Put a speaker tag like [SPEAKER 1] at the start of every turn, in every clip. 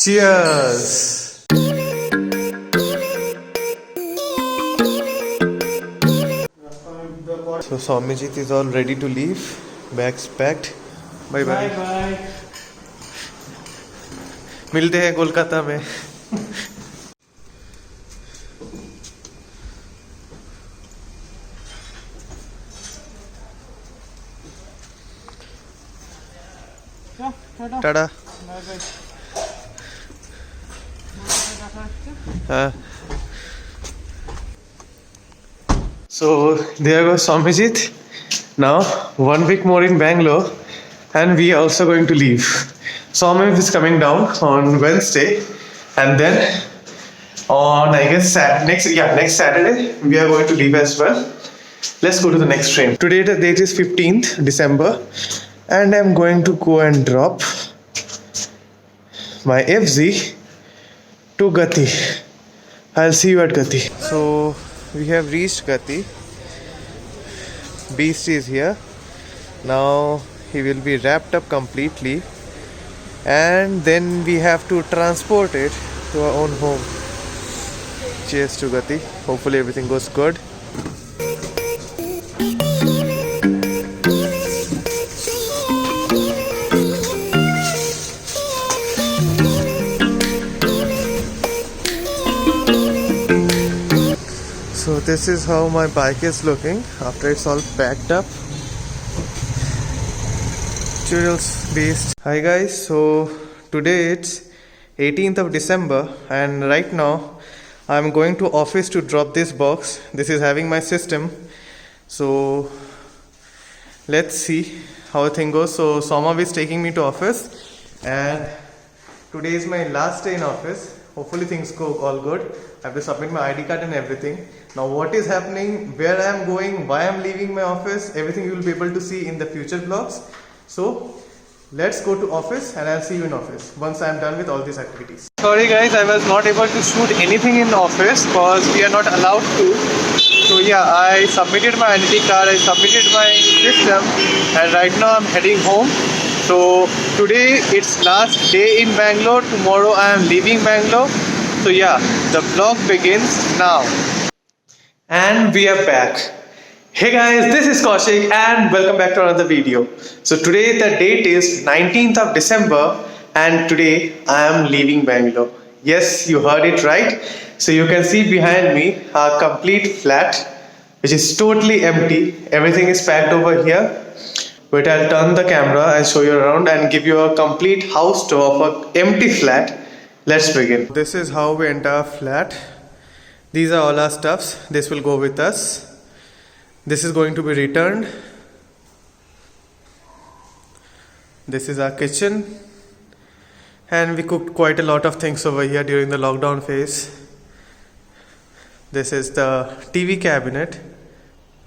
[SPEAKER 1] Cheers! So Swamijit is all ready to leave. Bags packed. Bye bye.
[SPEAKER 2] Bye bye.
[SPEAKER 1] मिलते हैं कोलकाता में. Tata. So there goes Swamijit. Now 1 week more in Bangalore, and we are also going to leave. Swamijit is coming down on Wednesday, and then on next Saturday we are going to leave as well. Let's go to the next train. Today the date is 15th December, and I'm going to go and drop my FZ to Gati. I'll see you at Gati. So we have reached Gati. Beast is here. Now he will be wrapped up completely, and then we have to transport it to our own home. Cheers to Gati. Hopefully everything goes good. So this is how my bike is looking after it's all packed up. Toodles beast. Hi guys, so today it's 18th of December, and right now I'm going to office to drop this box. This is having my system. So let's see how the thing goes. So Somav is taking me to office, and today is my last day in office. Hopefully things go all good. I have to submit my ID card and everything. Now what is happening, where I am going, why I am leaving my office, everything you will be able to see in the future vlogs. So let's go to office, and I'll see you in office once I am done with all these activities. Sorry guys, I was not able to shoot anything in office because we are not allowed to. So yeah, I submitted my ID card, I submitted my system, and right now I'm heading home. So today it's last day in Bangalore. Tomorrow I am leaving Bangalore. So yeah, the vlog begins now. And we are back. Hey guys, this is Kaushik and welcome back to another video. So today the date is 19th of December, and today I am leaving Bangalore. Yes, you heard it right. So you can see behind me a complete flat which is totally empty. Everything is packed over here. But I'll turn the camera and show you around and give you a complete house tour of an empty flat. Let's begin. This is how we enter our flat. These are all our stuffs. This will go with us. This is going to be returned. This is our kitchen. And we cooked quite a lot of things over here during the lockdown phase. This is the TV cabinet.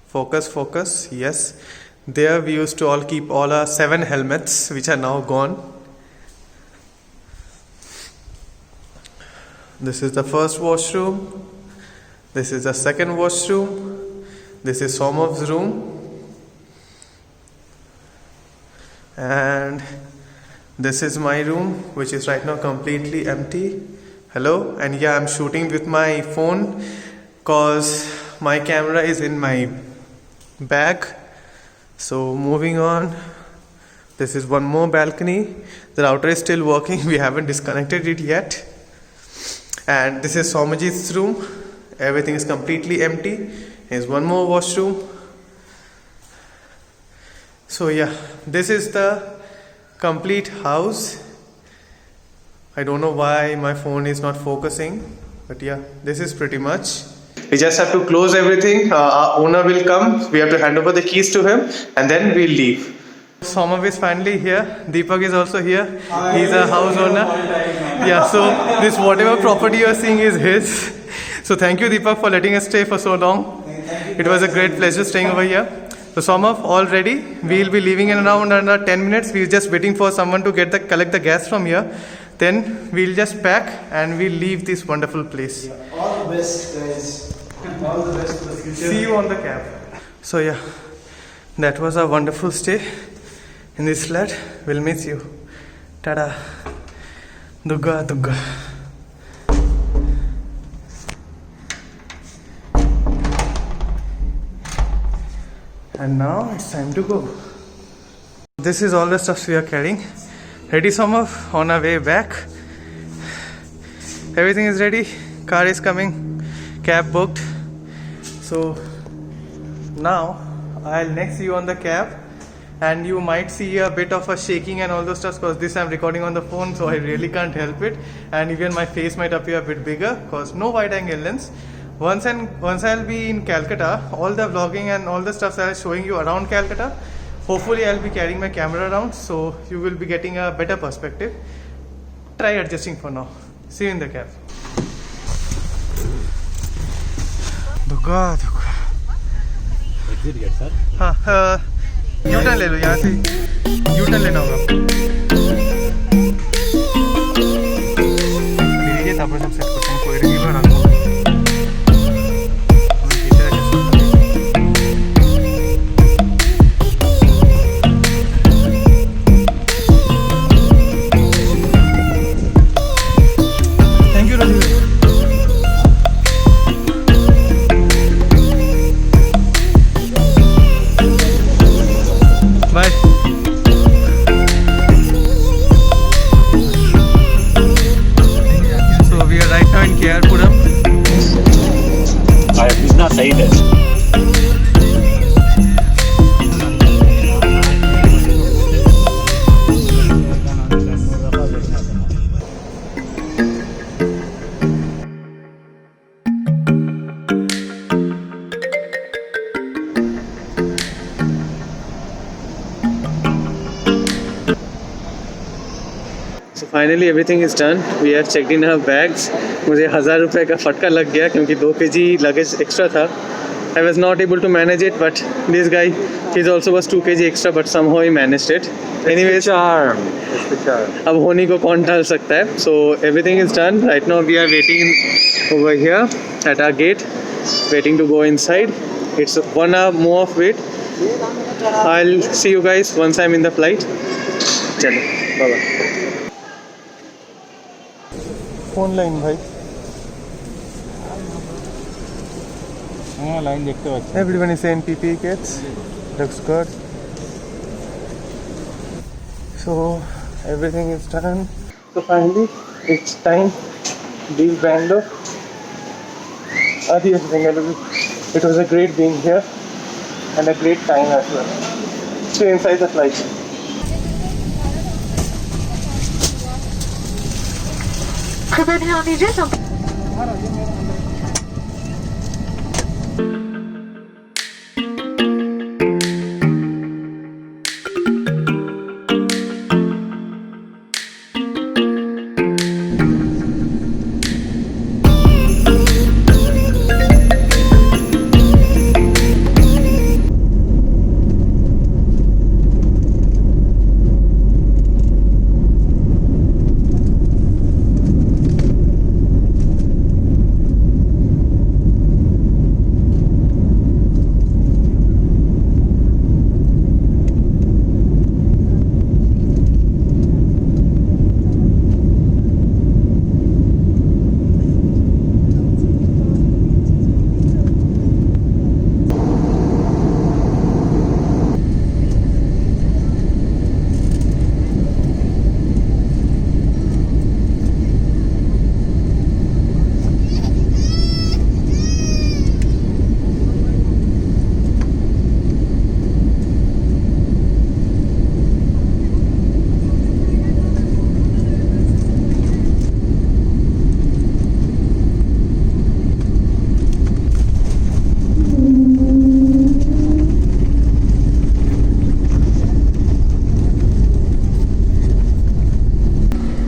[SPEAKER 1] Focus, yes. There we used to all keep all our 7 helmets, which are now gone. This is the first washroom. This is the second washroom. This is Somav's room. And this is my room, which is right now completely empty. Hello. And yeah, I'm shooting with my phone cause my camera is in my bag. So moving on, this is one more balcony. The router is still working. We haven't disconnected it yet. And this is Somajit's room. Everything is completely empty. Here's one more washroom. So yeah, this is the complete house. I don't know why my phone is not focusing, but yeah, this is pretty much. We just have to close everything. Our owner will come. We have to hand over the keys to him, and then we'll leave. Somav is finally here. Deepak is also here. He's a house owner. Yeah, so this whatever property you're seeing is his. So thank you, Deepak, for letting us stay for so long. It was a great pleasure staying over here. So Somav, all ready. We'll be leaving in around another 10 minutes. We're just waiting for someone to collect the gas from here. Then we'll just pack and we'll leave this wonderful place.
[SPEAKER 2] Yeah, all the best, guys. All the best for the future.
[SPEAKER 1] See you on the cab. So yeah, that was a wonderful stay in this flat. We'll miss you. Tada. Dugga, dugga. And now it's time to go. This is all the stuff we are carrying. Ready, Somav? On our way back. Everything is ready. Car is coming. Cab booked. So now I'll next see you on the cab. And you might see a bit of a shaking and all those stuff because this I'm recording on the phone, so I really can't help it. And even my face might appear a bit bigger because no wide angle lens. Once I'll be in Calcutta, all the vlogging and all the stuff that I'm showing you around Calcutta, hopefully I'll be carrying my camera around, so you will be getting a better perspective. Try adjusting for now. See you in the cab. Dugga, dugga.
[SPEAKER 2] Exit gate, sir.
[SPEAKER 1] हाँ U-turn ले लो यहाँ से U-turn लेना होगा ये तापर सब set करते हैं कोई रिव्यूअर आता है thank you Rajiv Bye. So we are right now in KR-Puram.
[SPEAKER 2] इतना सही है.
[SPEAKER 1] So finally everything is done. We have checked in our bags. मुझे 1000 रुपए का फटका लग गया क्योंकि 2 kg luggage extra था. I was not able to manage it, but this guy, he also was 2 kg extra, but somehow he managed it. Anyways, अब होनी को कौन डाल सकता है? So everything is done. Right now we are waiting over here at our gate, waiting to go inside. It's 1 hour more of wait. I'll see you guys once I'm in the flight. चलो, bye bye. Phone line भाई
[SPEAKER 2] हाँ line देखते हो अच्छा.
[SPEAKER 1] Everyone is saying PPE kits. Looks good. So everything is done. So finally it's time to leave Bangalore. Adios Bangalore. It was a great being here and a great time as well. Stay inside the flight.
[SPEAKER 3] खबर ध्यान दीजिए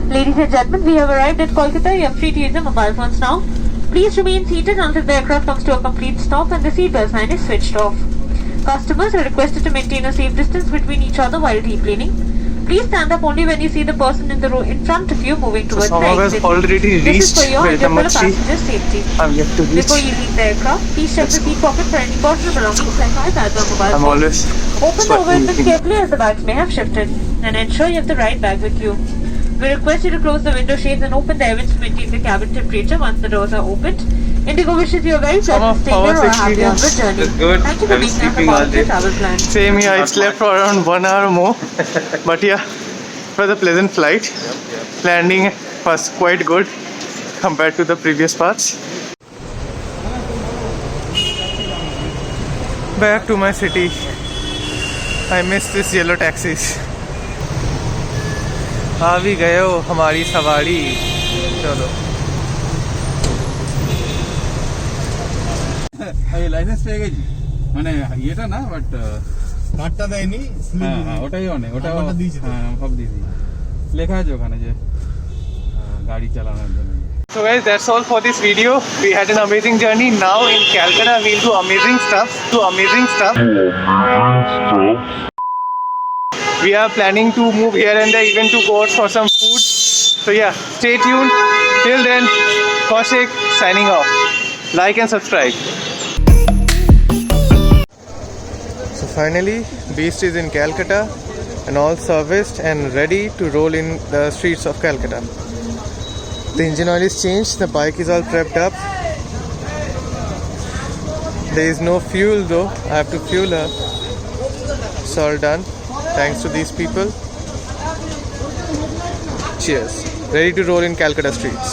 [SPEAKER 3] Ladies and gentlemen, we have arrived at Kolkata. You are free to use your mobile phones now. Please remain seated until the aircraft comes to a complete stop and the seatbelt sign is switched off. Customers are requested to maintain a safe distance between each other while deplaning. Please stand up only when you see the person in the row in front of you moving towards the
[SPEAKER 1] Somav has
[SPEAKER 3] exit.
[SPEAKER 1] already
[SPEAKER 3] This is
[SPEAKER 1] reached
[SPEAKER 3] for your and your fellow
[SPEAKER 1] Veltamachi.
[SPEAKER 3] passengers' safety.
[SPEAKER 1] I'm yet to reach.
[SPEAKER 3] Before you leave the aircraft, please check the seat pocket for any personal belongings like iPads or mobile
[SPEAKER 1] I'm
[SPEAKER 3] phones.
[SPEAKER 1] always
[SPEAKER 3] Open the overhead bin carefully as the bags may have shifted and ensure you have the right bag with you. We request you to close the window shades and open the vents to maintain the cabin temperature once the doors are opened. Indigo wishes you a very pleasant stay here or a happy onward journey.
[SPEAKER 1] That's good.
[SPEAKER 3] Thank you for
[SPEAKER 1] I'm
[SPEAKER 3] being
[SPEAKER 1] sleeping
[SPEAKER 3] part
[SPEAKER 1] all
[SPEAKER 3] of the
[SPEAKER 1] day.
[SPEAKER 3] travel plan.
[SPEAKER 1] Same here, I slept for around 1 hour more. But yeah, it was a pleasant flight. Landing was quite good compared to the previous parts. Back to my city. I miss this yellow taxis. आ भी गए हो हमारी सवारी. चलो.
[SPEAKER 4] এই licence পেয়ে গেছি মানে এটা না বাট
[SPEAKER 2] কার্ডটা দেয়নি
[SPEAKER 4] হ্যাঁ হ্যাঁ ওটাই অনেক ওটা
[SPEAKER 2] আমারটা দিয়েছি তো।
[SPEAKER 4] হ্যাঁ সব দিয়েছি লেখা আছে ওখানে যে গাড়ি চালানোর জন্য
[SPEAKER 1] So guys, that's all for this video. We had an amazing journey. Now in Calcutta, we'll do amazing stuff. We are planning to move here and there, even to go out for some food. So yeah, stay tuned. Till then, Kaushik signing off. Like and subscribe. So finally, Beast is in Calcutta and all serviced and ready to roll in the streets of Calcutta. The engine oil is changed, the bike is all prepped up. There is no fuel though, I have to fuel her. It's all done, thanks to these people. Cheers. Ready to roll in Calcutta streets.